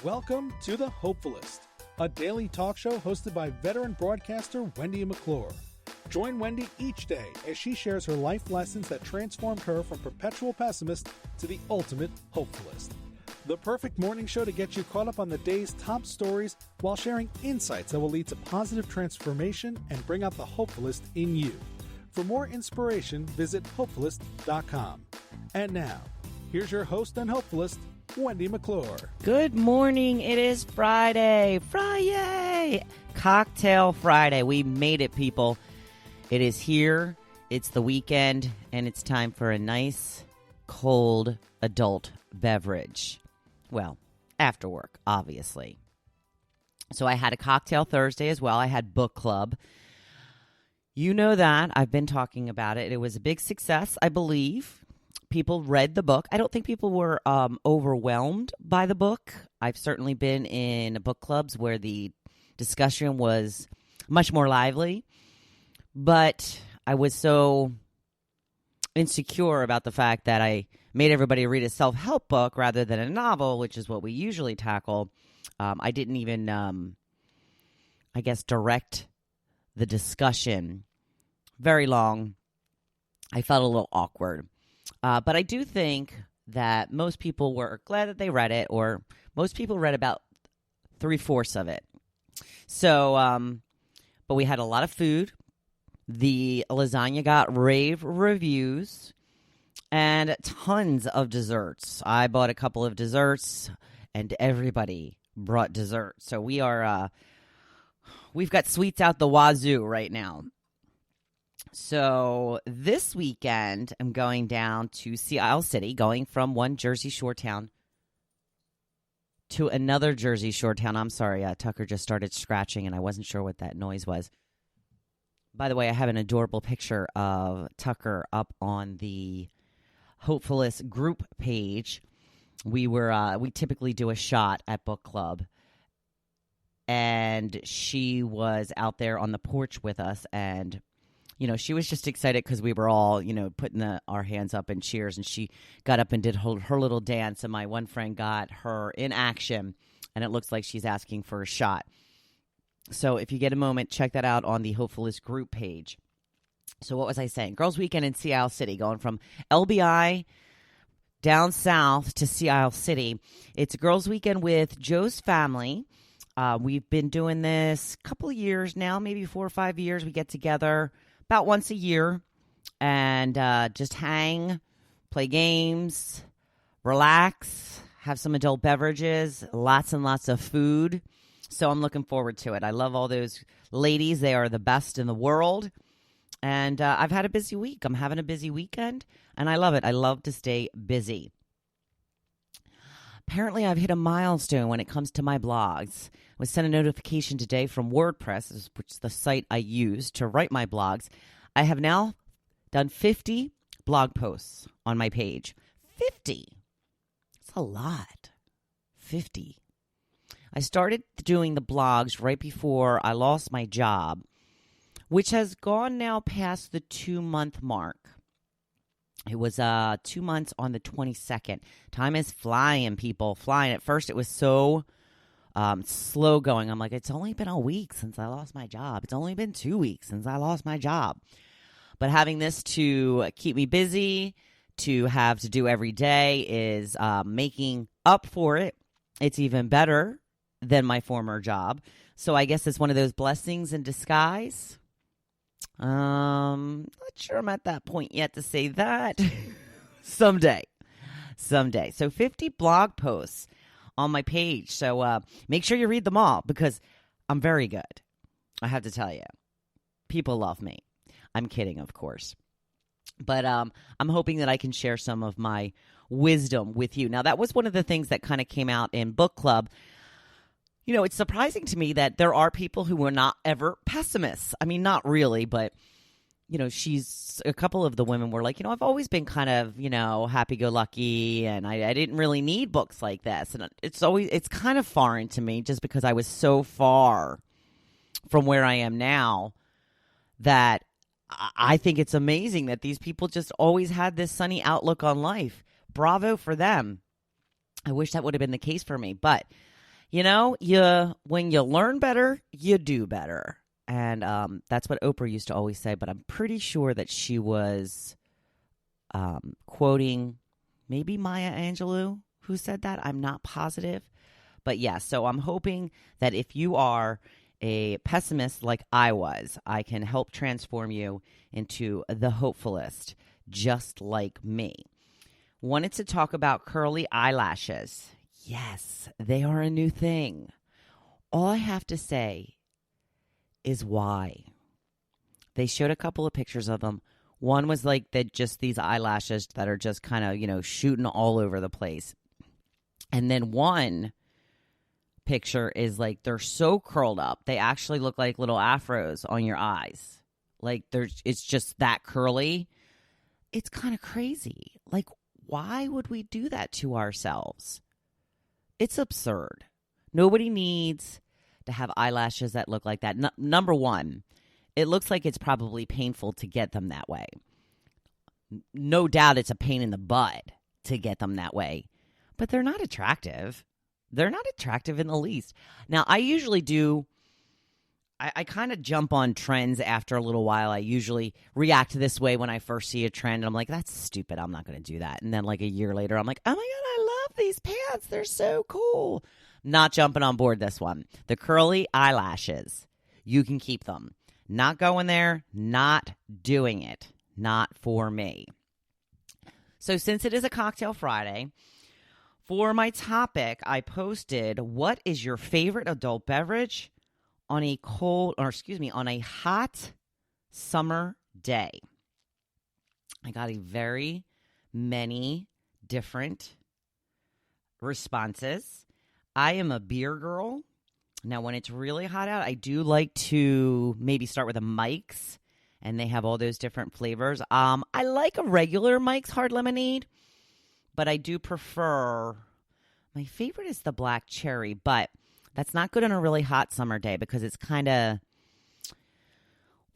Welcome to the Hopefulist, a daily talk show hosted by veteran broadcaster Wendy McClure. Join Wendy each day as she shares her life lessons that transformed her from perpetual pessimist to the ultimate hopefulist. The perfect morning show to get you caught up on the day's top stories while sharing insights that will lead to positive transformation and bring out the hopefulist in you. For more inspiration, visit hopefulist.com. And now, here's your host and hopefulist, Wendy McClure. Good morning. It is Friday. Cocktail Friday. We made it, people. It is here. It's the weekend, and it's time for a nice, cold, adult beverage. Well, after work, obviously. So I had a cocktail Thursday as well. I had book club. You know that. I've been talking about it. It was a big success, I believe. People read the book. I don't think people were overwhelmed by the book. I've certainly been in book clubs where the discussion was much more lively. But I was so insecure about the fact that I made everybody read a self-help book rather than a novel, which is what we usually tackle. I didn't even, direct the discussion very long. I felt a little awkward. But I do think that most people were glad that they read it, or most people read about 3/4 of it. So, but we had a lot of food. The lasagna got rave reviews and tons of desserts. I bought a couple of desserts, and everybody brought dessert. So we've got sweets out the wazoo right now. So this weekend, I'm going down to Sea Isle City, going from one Jersey Shore town to another Jersey Shore town. I'm sorry, Tucker just started scratching, and I wasn't sure what that noise was. By the way, I have an adorable picture of Tucker up on the Hopefulist group page. We typically do a shot at book club, and she was out there on the porch with us, and she was just excited because we were all, putting our hands up in cheers, and she got up and did her little dance, and my one friend got her in action, and it looks like she's asking for a shot. So if you get a moment, check that out on the Hopefulist group page. So what was I saying? Girls Weekend in Sea Isle City, going from LBI down south to Sea Isle City. It's a girls' weekend with Joe's family. We've been doing this a couple of years now, maybe 4 or 5 years. We get together about once a year and just hang, play games, relax, have some adult beverages, lots and lots of food. So I'm looking forward to it. I love all those ladies. They are the best in the world. And I've had a busy week. I'm having a busy weekend, and I love it. I love to stay busy. Apparently, I've hit a milestone when it comes to my blogs. I was sent a notification today from WordPress, which is the site I use to write my blogs. I have now done 50 blog posts on my page. 50. It's a lot. 50. I started doing the blogs right before I lost my job, which has gone now past the 2-month mark. It was 2 months on the 22nd. Time is flying, people, flying. At first, it was so slow going. I'm like, it's only been a week since I lost my job. It's only been 2 weeks since I lost my job. But having this to keep me busy, to have to do every day is making up for it. It's even better than my former job. So I guess it's one of those blessings in disguise. Not sure I'm at that point yet to say that. Someday. So 50 blog posts on my page. So make sure you read them all because I'm very good. I have to tell you. People love me. I'm kidding, of course. But I'm hoping that I can share some of my wisdom with you. Now, that was one of the things that kind of came out in book club. It's surprising to me that there are people who are not ever pessimists. I mean, not really, but, a couple of the women were like, I've always been kind of, happy-go-lucky, and I didn't really need books like this. And it's kind of foreign to me just because I was so far from where I am now that I think it's amazing that these people just always had this sunny outlook on life. Bravo for them. I wish that would have been the case for me, but when you learn better, you do better. And that's what Oprah used to always say, but I'm pretty sure that she was quoting maybe Maya Angelou, who said that. I'm not positive. But yeah, so I'm hoping that if you are a pessimist like I was, I can help transform you into the hopefulist, just like me. Wanted to talk about curly eyelashes. Yes, they are a new thing. All I have to say is why. They showed a couple of pictures of them. One was like just these eyelashes that are just kind of, shooting all over the place. And then one picture is like they're so curled up, they actually look like little afros on your eyes. Like it's just that curly. It's kind of crazy. Like, why would we do that to ourselves? It's absurd. Nobody needs to have eyelashes that look like that. Number one, it looks like it's probably painful to get them that way. No doubt it's a pain in the butt to get them that way. But they're not attractive. They're not attractive in the least. Now, I usually do... I kind of jump on trends after a little while. I usually react this way when I first see a trend. And I'm like, that's stupid. I'm not going to do that. And then like a year later, I'm like, oh my God, I love these pants. They're so cool. Not jumping on board this one. The curly eyelashes. You can keep them. Not going there. Not doing it. Not for me. So since it is a Cocktail Friday, for my topic, I posted, what is your favorite adult beverage on a hot summer day? I got a very many different responses. I am a beer girl. Now, when it's really hot out, I do like to maybe start with a Mike's, and they have all those different flavors. I like a regular Mike's hard lemonade, but I do prefer, my favorite is the black cherry, but that's not good on a really hot summer day because it's kind of,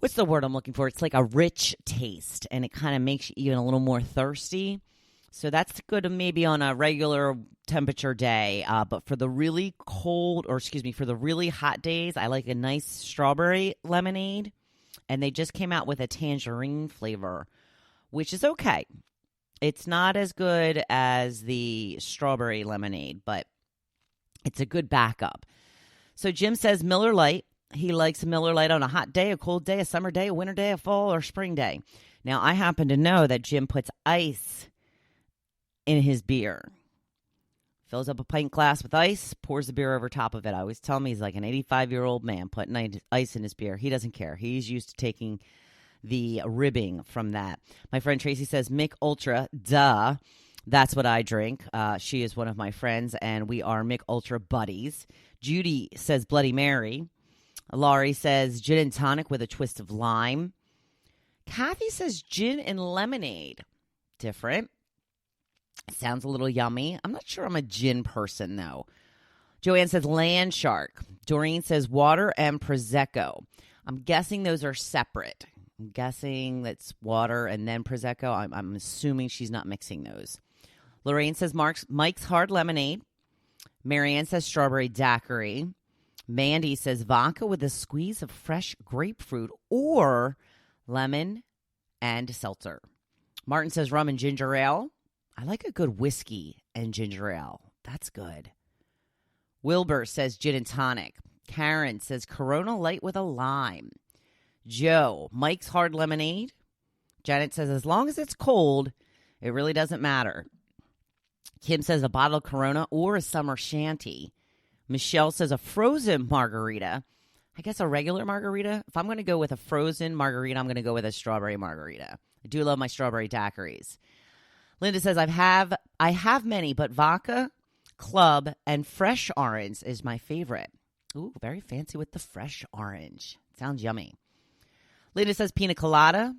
what's the word I'm looking for? It's like a rich taste, and it kind of makes you even a little more thirsty. So that's good maybe on a regular temperature day. But for the really cold, for the really hot days, I like a nice strawberry lemonade. And they just came out with a tangerine flavor, which is okay. It's not as good as the strawberry lemonade, but it's a good backup. So Jim says Miller Lite. He likes Miller Lite on a hot day, a cold day, a summer day, a winter day, a fall or spring day. Now, I happen to know that Jim puts ice in his beer. Fills up a pint glass with ice, pours the beer over top of it. I always tell him he's like an 85-year-old man putting ice in his beer. He doesn't care. He's used to taking the ribbing from that. My friend Tracy says Mick Ultra, duh. That's what I drink. She is one of my friends, and we are Mick Ultra buddies. Judy says Bloody Mary. Laurie says gin and tonic with a twist of lime. Kathy says gin and lemonade. Different. Sounds a little yummy. I'm not sure I'm a gin person, though. Joanne says land shark. Doreen says water and Prosecco. I'm guessing those are separate. I'm guessing that's water and then Prosecco. I'm assuming she's not mixing those. Lorraine says Mike's Hard Lemonade. Marianne says strawberry daiquiri. Mandy says vodka with a squeeze of fresh grapefruit or lemon and seltzer. Martin says rum and ginger ale. I like a good whiskey and ginger ale. That's good. Wilbur says gin and tonic. Karen says Corona Light with a lime. Joe, Mike's Hard Lemonade. Janet says as long as it's cold, it really doesn't matter. Kim says a bottle of Corona or a summer shanty. Michelle says a frozen margarita. I guess a regular margarita. If I'm going to go with a frozen margarita, I'm going to go with a strawberry margarita. I do love my strawberry daiquiris. Linda says I have many, but vodka, club, and fresh orange is my favorite. Ooh, very fancy with the fresh orange. Sounds yummy. Linda says pina colada.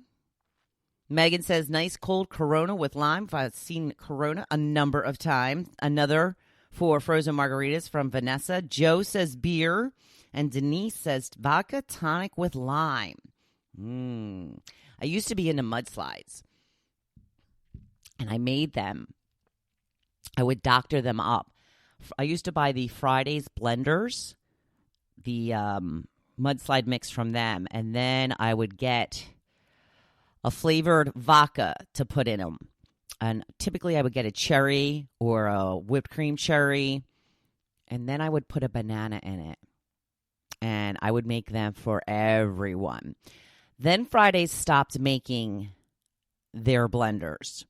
Megan says nice cold Corona with lime. I've seen Corona a number of times. Another for frozen margaritas from Vanessa. Joe says beer. And Denise says vodka tonic with lime. I used to be into mudslides. And I made them. I would doctor them up. I used to buy the Fridays blenders, the mudslide mix from them, and then I would get a flavored vodka to put in them. And typically I would get a cherry or a whipped cream cherry, and then I would put a banana in it. And I would make them for everyone. Then Fridays stopped making their blenders.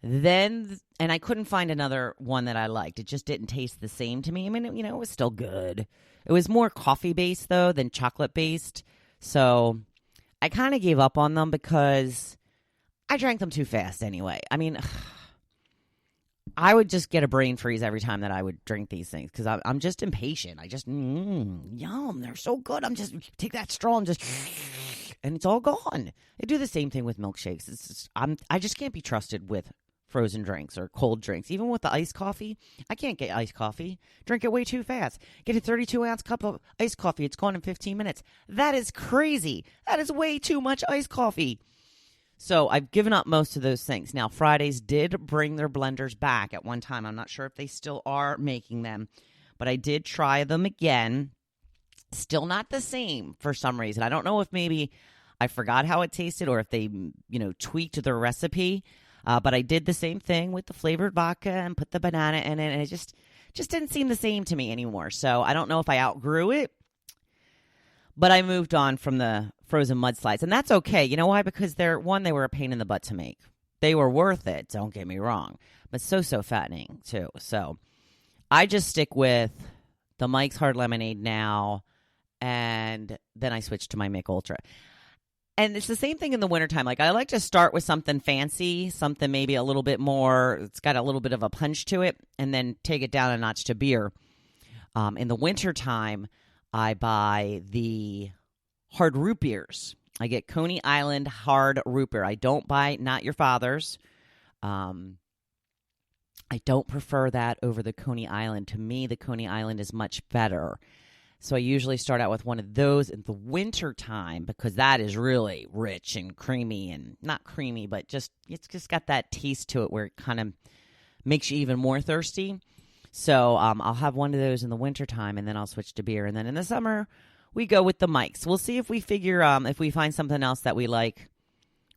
And I couldn't find another one that I liked. It just didn't taste the same to me. I mean, it was still good. It was more coffee-based, though, than chocolate-based. So I kind of gave up on them because I drank them too fast anyway. I mean, I would just get a brain freeze every time that I would drink these things because I'm just impatient. I just, yum, they're so good. I'm just, take that straw and just, and it's all gone. I do the same thing with milkshakes. It's just, I just can't be trusted with frozen drinks or cold drinks. Even with the iced coffee, I can't get iced coffee. Drink it way too fast. Get a 32-ounce cup of iced coffee. It's gone in 15 minutes. That is crazy. That is way too much iced coffee. So I've given up most of those things. Now, Fridays did bring their blenders back at one time. I'm not sure if they still are making them, but I did try them again. Still not the same for some reason. I don't know if maybe I forgot how it tasted or if they, tweaked their recipe. But I did the same thing with the flavored vodka and put the banana in it, and it just didn't seem the same to me anymore. So I don't know if I outgrew it, but I moved on from the frozen mudslides, and that's okay. You know why? Because they were a pain in the butt to make. They were worth it, don't get me wrong, but so fattening too. So I just stick with the Mike's Hard Lemonade now, and then I switch to my Mick Ultra. And it's the same thing in the wintertime. Like, I like to start with something fancy, something maybe a little bit more, it's got a little bit of a punch to it, and then take it down a notch to beer. In the wintertime, I buy the hard root beers. I get Coney Island hard root beer. I don't buy Not Your Father's. I don't prefer that over the Coney Island. To me, the Coney Island is much better. So I usually start out with one of those in the winter time because that is really rich and creamy, and not creamy, but it's just got that taste to it where it kind of makes you even more thirsty. So I'll have one of those in the winter time, and then I'll switch to beer. And then in the summer, we go with the Mikes. We'll see if we if we find something else that we like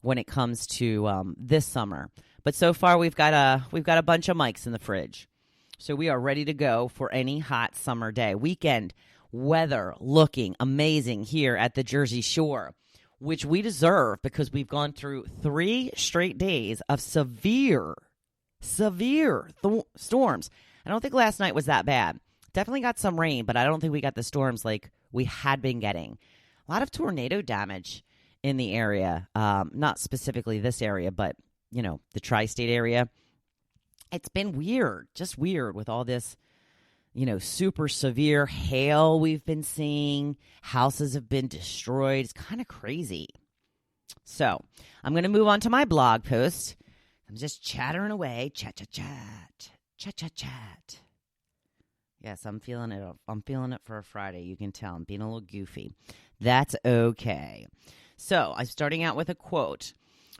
when it comes to this summer. But so far, we've got a bunch of Mikes in the fridge. So we are ready to go for any hot summer day. Weekend weather looking amazing here at the Jersey Shore, which we deserve because we've gone through 3 straight days of severe storms. I don't think last night was that bad. Definitely got some rain, but I don't think we got the storms like we had been getting. A lot of tornado damage in the area, not specifically this area, but, the tri-state area. It's been weird, just weird with all this, super severe hail we've been seeing. Houses have been destroyed. It's kind of crazy. So I'm going to move on to my blog post. I'm just chattering away. Chat. Yes, I'm feeling it. I'm feeling it for a Friday. You can tell I'm being a little goofy. That's okay. So I'm starting out with a quote.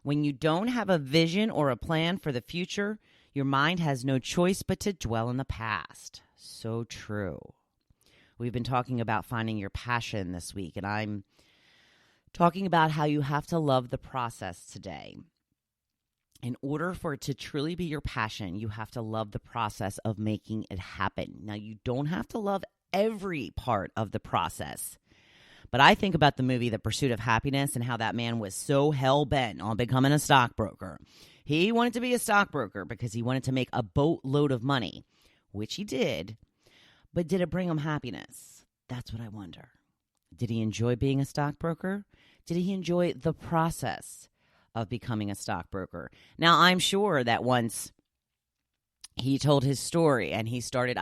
When you don't have a vision or a plan for the future, your mind has no choice but to dwell in the past. So true. We've been talking about finding your passion this week, and I'm talking about how you have to love the process today. In order for it to truly be your passion, you have to love the process of making it happen. Now, you don't have to love every part of the process, but I think about the movie The Pursuit of Happiness and how that man was so hell-bent on becoming a stockbroker. He wanted to be a stockbroker because he wanted to make a boatload of money, which he did, but did it bring him happiness? That's what I wonder. Did he enjoy being a stockbroker? Did he enjoy the process of becoming a stockbroker? Now, I'm sure that once he told his story and he started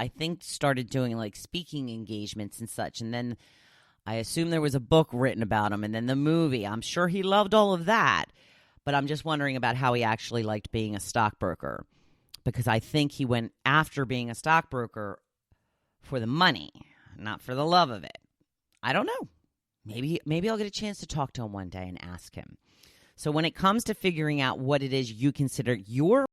doing like speaking engagements and such, and then I assume there was a book written about him, and then the movie. I'm sure he loved all of that, but I'm just wondering about how he actually liked being a stockbroker, because I think he went after being a stockbroker for the money, not for the love of it. I don't know. Maybe I'll get a chance to talk to him one day and ask him. So when it comes to figuring out what it is you consider your